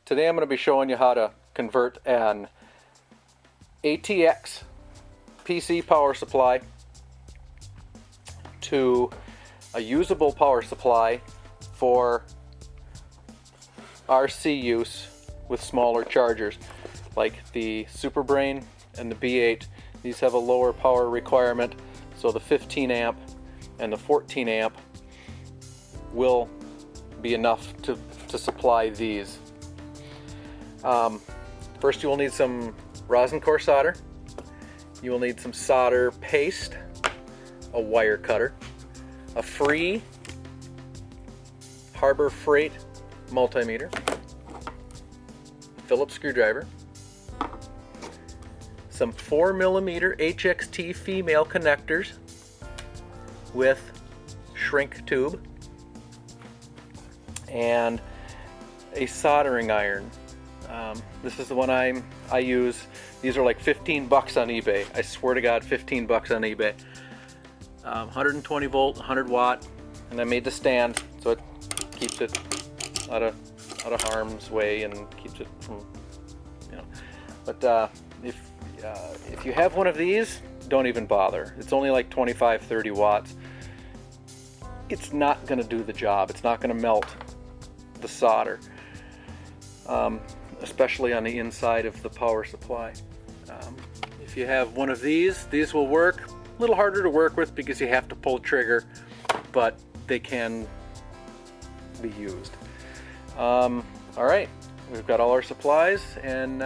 Today I'm going to be showing you how to convert an ATX PC power supply to a usable power supply for RC use with smaller chargers like the Superbrain and the B8. These have a lower power requirement, so the 15 amp and the 14 amp will be enough to supply these. First you will need some rosin core solder. You will need some solder paste, a wire cutter, a free Harbor Freight multimeter, Phillips screwdriver, some 4mm HXT female connectors with shrink tube, and a soldering iron. This is the one I use. These are like 15 bucks on eBay. I swear to God, 15 bucks on eBay. 120 volt, 100 watt, and I made the stand so it keeps it out of harm's way and keeps it from, you know. But if you have one of these, don't even bother. It's only like 25-30 watts. It's not going to do the job. It's not going to melt the solder, especially on the inside of the power supply. If you have one of these will work. A little harder to work with because you have to pull the trigger, but they can be used. All right, we've got all our supplies, and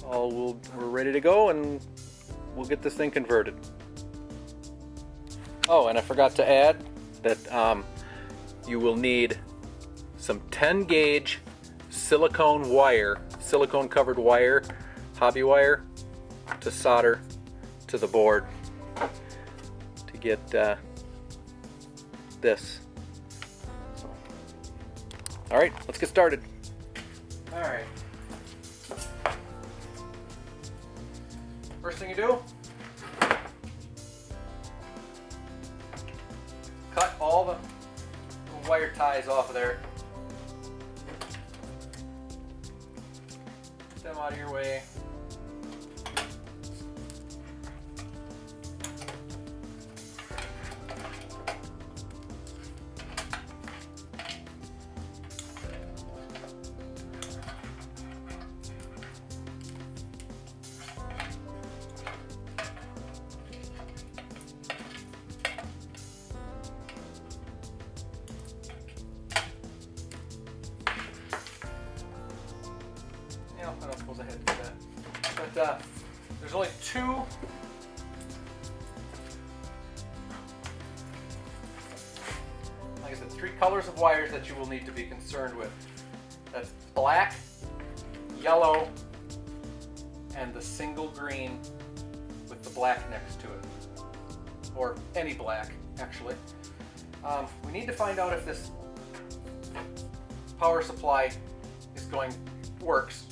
we're ready to go, and we'll get this thing converted. Oh, and I forgot to add that you will need some 10 gauge silicone covered wire, hobby wire, to solder to the board to get this. All right, let's get started. All right. First thing you do, cut all the wire ties off of there. Get them out of your way. I don't suppose I had to do that. But there's only two three colors of wires that you will need to be concerned with. That's black, yellow, and the single green with the black next to it. Or any black, actually. We need to find out if this power supply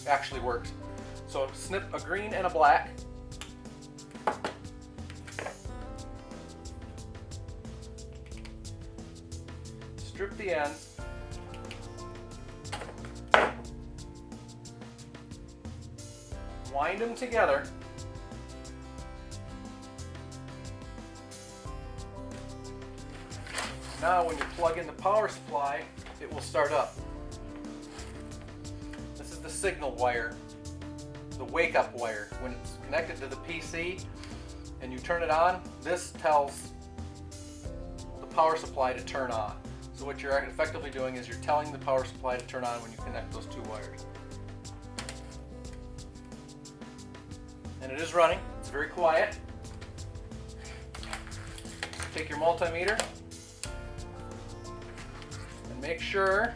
actually works. So snip a green and a black. Strip the ends. Wind them together. Now when you plug in the power supply, it will start up. This is the signal wire, the wake-up wire. When it's connected to the PC and you turn it on, this tells the power supply to turn on. So what you're effectively doing is you're telling the power supply to turn on when you connect those two wires. And it is running. It's very quiet. Take your multimeter and make sure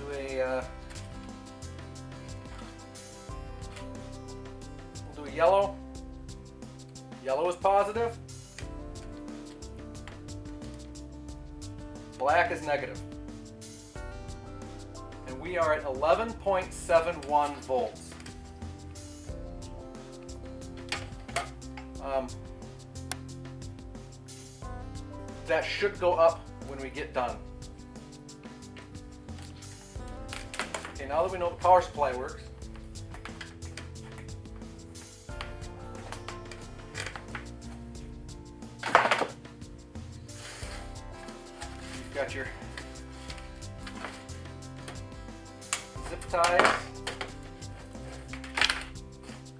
we'll do a yellow. Yellow is positive. Black is negative. And we are at 11.71 volts. That should go up when we get done. Okay, now that we know the power supply works, you've got your zip ties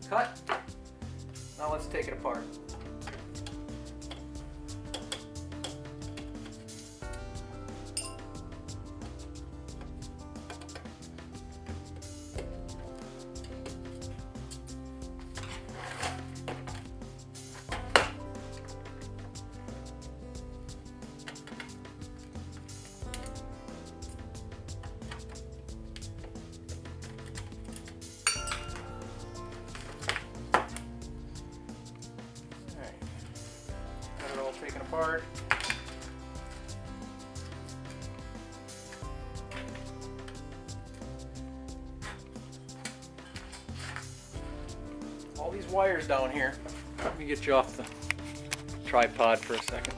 cut. Now let's take it apart. Taken apart. All these wires down here. Let me get you off the tripod for a second.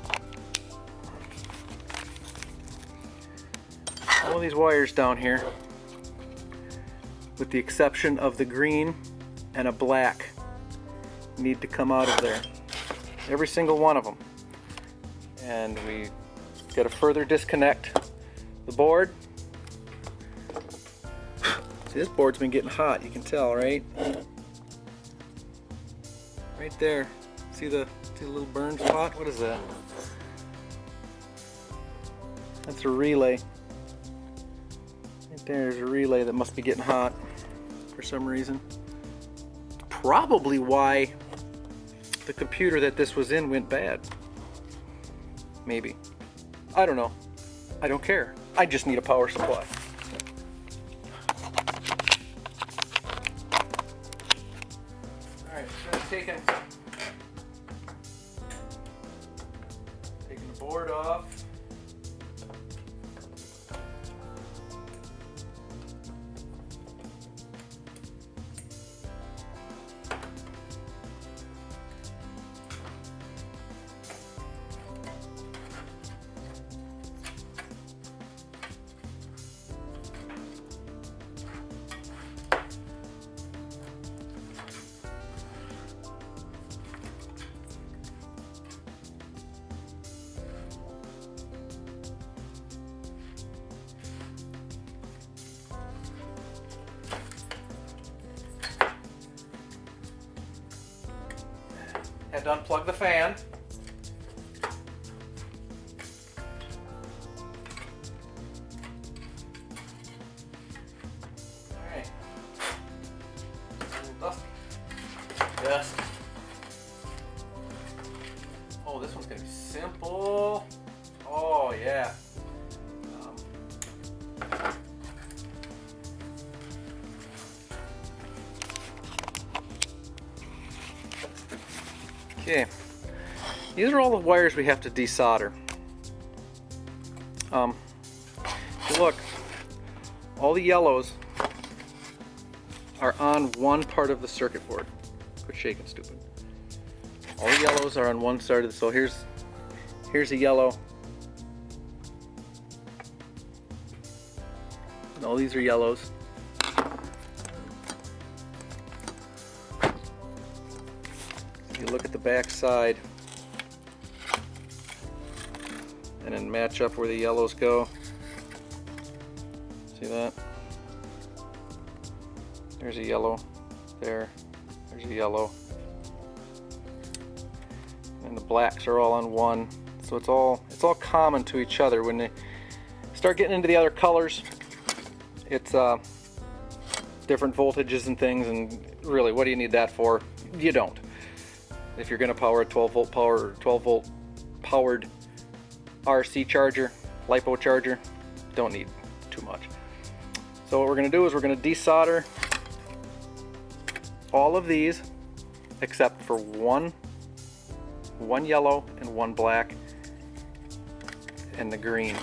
All of these wires down here, with the exception of the green and a black, need to come out of there. Every single one of them. And we got to further disconnect the board. See, this board's been getting hot, you can tell, right? Right there. See the little burn spot? What is that? That's a relay. Right there's a relay that must be getting hot for some reason. Probably why the computer that this was in went bad. Maybe. I don't know. I don't care. I just need a power supply. Alright, so taking the board off. Had to unplug the fan. Alright. A little dusty. Yes. Oh, this one's gonna be simple. Oh yeah. Okay, these are all the wires we have to desolder. If you look, all the yellows are on one part of the circuit board. Quit shaking, stupid. All the yellows are on one side of the, so here's a yellow. And all these are yellows. You look at the back side and then match up where the yellows go. See that? There's a yellow there. There's a yellow. And the blacks are all on one. So it's all common to each other. When they start getting into the other colors, it's different voltages and things, and really, what do you need that for? You don't. If you're going to power a 12 volt powered RC charger, LiPo charger, don't need too much. So what we're going to do is we're going to desolder all of these except for one yellow and one black and the green.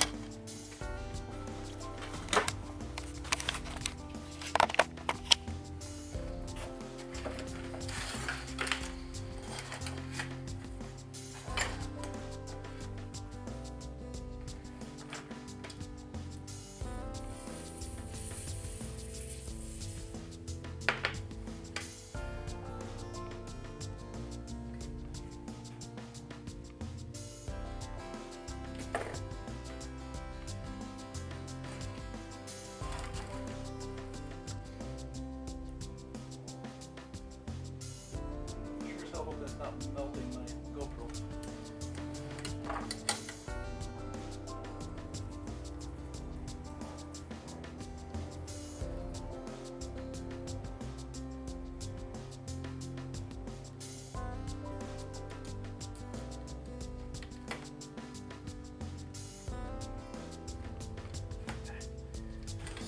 not melting my GoPro.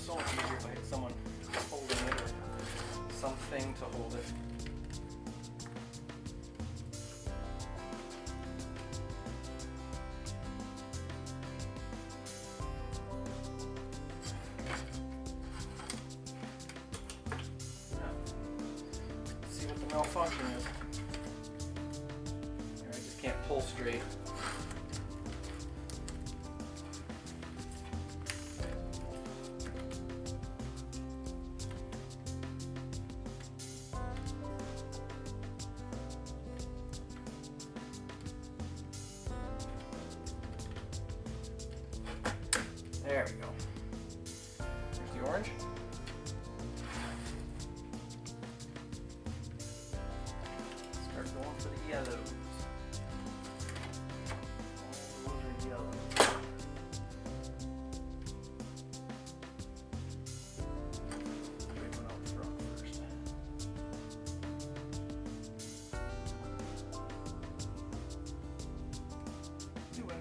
So much easier if I had someone holding it or something to hold it. Let's see what the malfunction is. I just can't pull straight. There we go. There's the orange. Start going for the yellows. All those are yellow. Big one out front first. You win.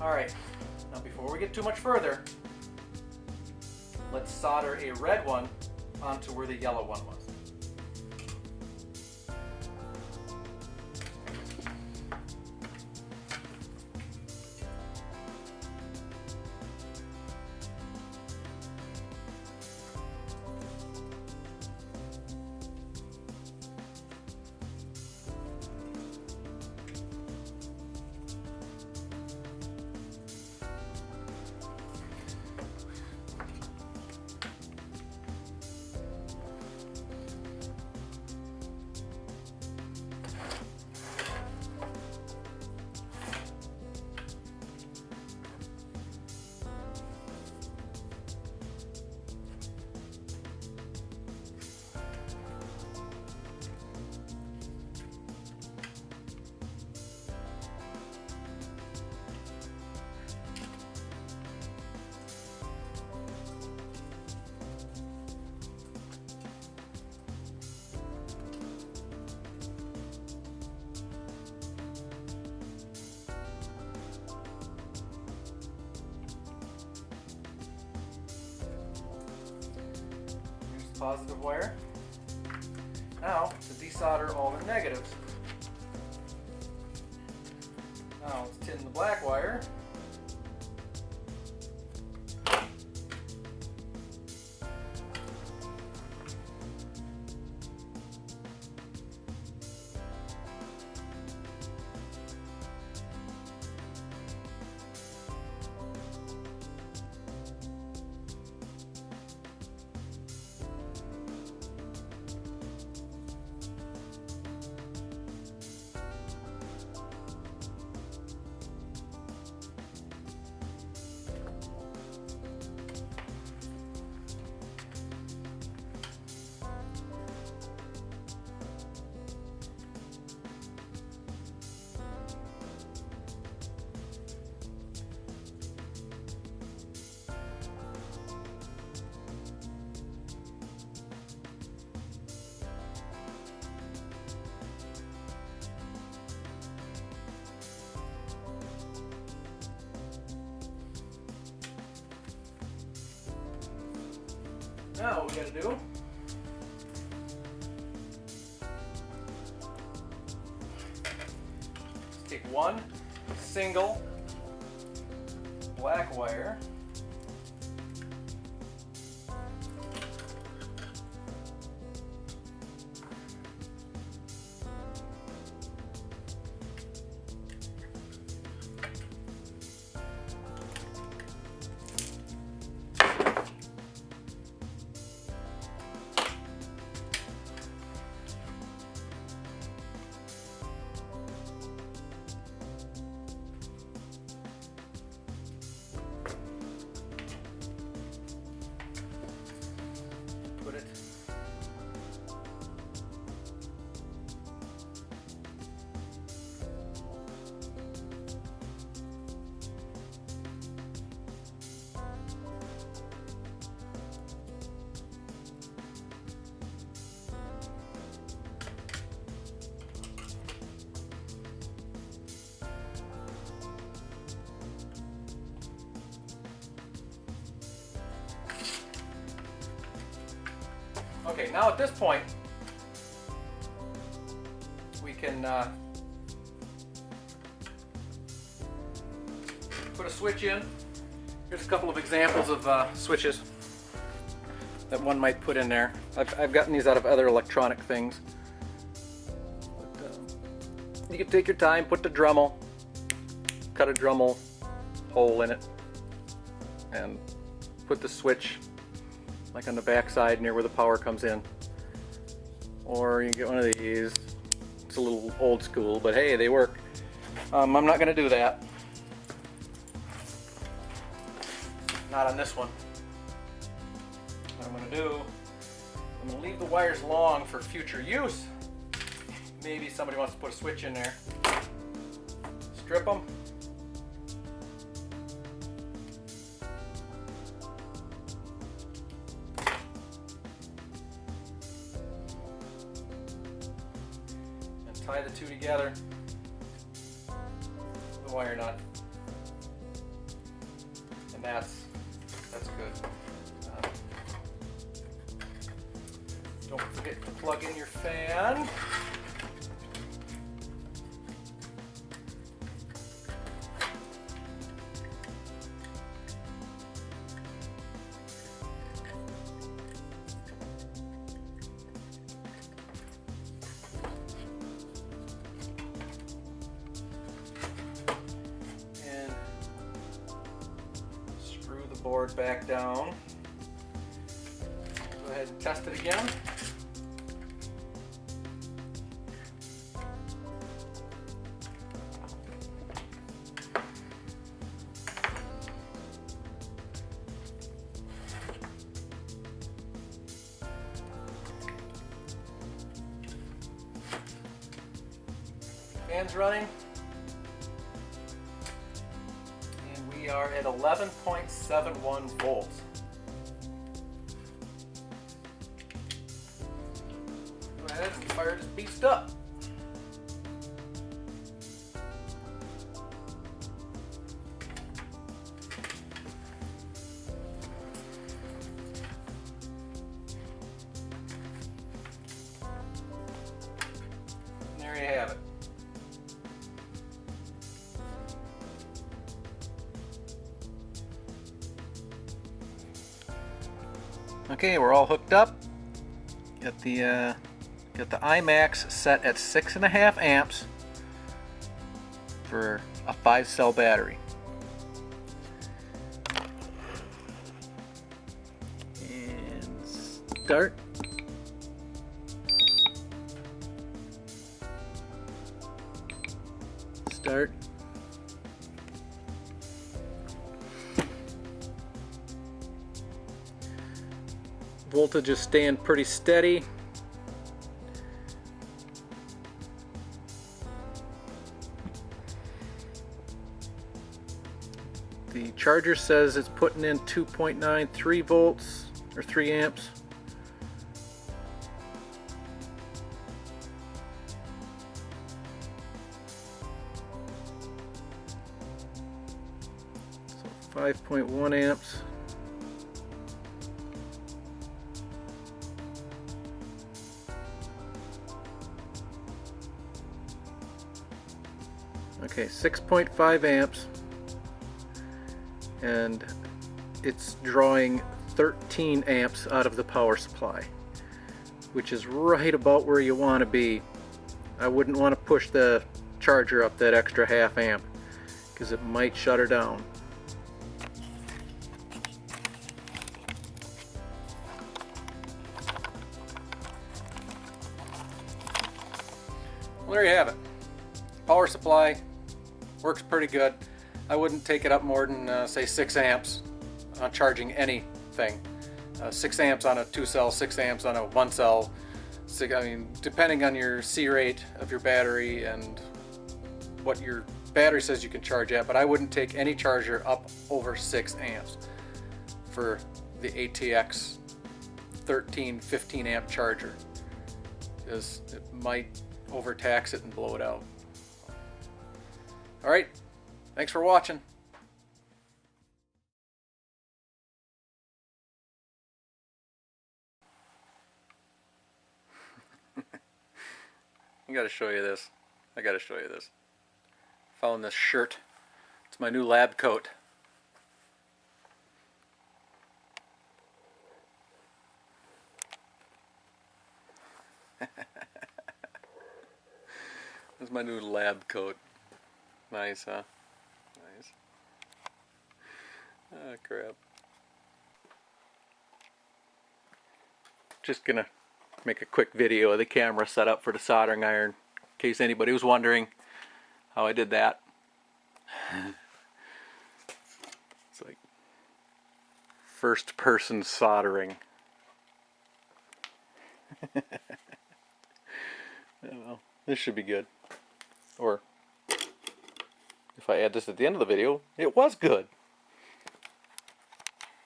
All right, now before we get too much further, let's solder a red one onto where the yellow one was. Positive wire. Now to desolder all the negatives. Now let's tin the black wire. Now what we gotta do, is take one single black wire, Okay, now at this point, we can put a switch in. Here's a couple of examples of switches that one might put in there. I've gotten these out of other electronic things. But, you can take your time, put the Dremel, cut a Dremel hole in it, and put the switch like on the back side near where the power comes in. Or you can get one of these. It's a little old school, but hey, they work. I'm not going to do that. Not on this one. What I'm going to do, I'm going to leave the wires long for future use. Maybe somebody wants to put a switch in there. Strip them. And tie the two together with a wire nut. And that's good. Don't forget to plug in your fan. And screw the board back down. Go ahead and test it again. Fan's running, and we are at 11.71 volts. Go ahead and fire this beast up. And there you have it. Okay, we're all hooked up. Got the iMax set at 6.5 amps for a 5-cell battery. And start. Start. Voltage is staying pretty steady. The charger says it's putting in 2.93 volts or 3 amps. So 5.1 amps. Okay, 6.5 amps, and it's drawing 13 amps out of the power supply, which is right about where you want to be. I wouldn't want to push the charger up that extra half amp because it might shut her down. Well, there you have it. Power supply works pretty good. I wouldn't take it up more than say 6 amps on charging anything. 6 amps on a 2-cell, 6 amps on a 1-cell. I mean, depending on your C rate of your battery and what your battery says you can charge at, but I wouldn't take any charger up over 6 amps for the ATX 15 amp charger, because it might overtax it and blow it out. Alright, thanks for watching. I gotta show you this. I gotta show you this. Found this shirt. It's my new lab coat. This is my new lab coat. Nice, huh? Nice. Oh, crap. Just gonna make a quick video of the camera setup for the soldering iron, in case anybody was wondering how I did that. It's like first person soldering. Well, this should be good. Or if I add this at the end of the video, it was good.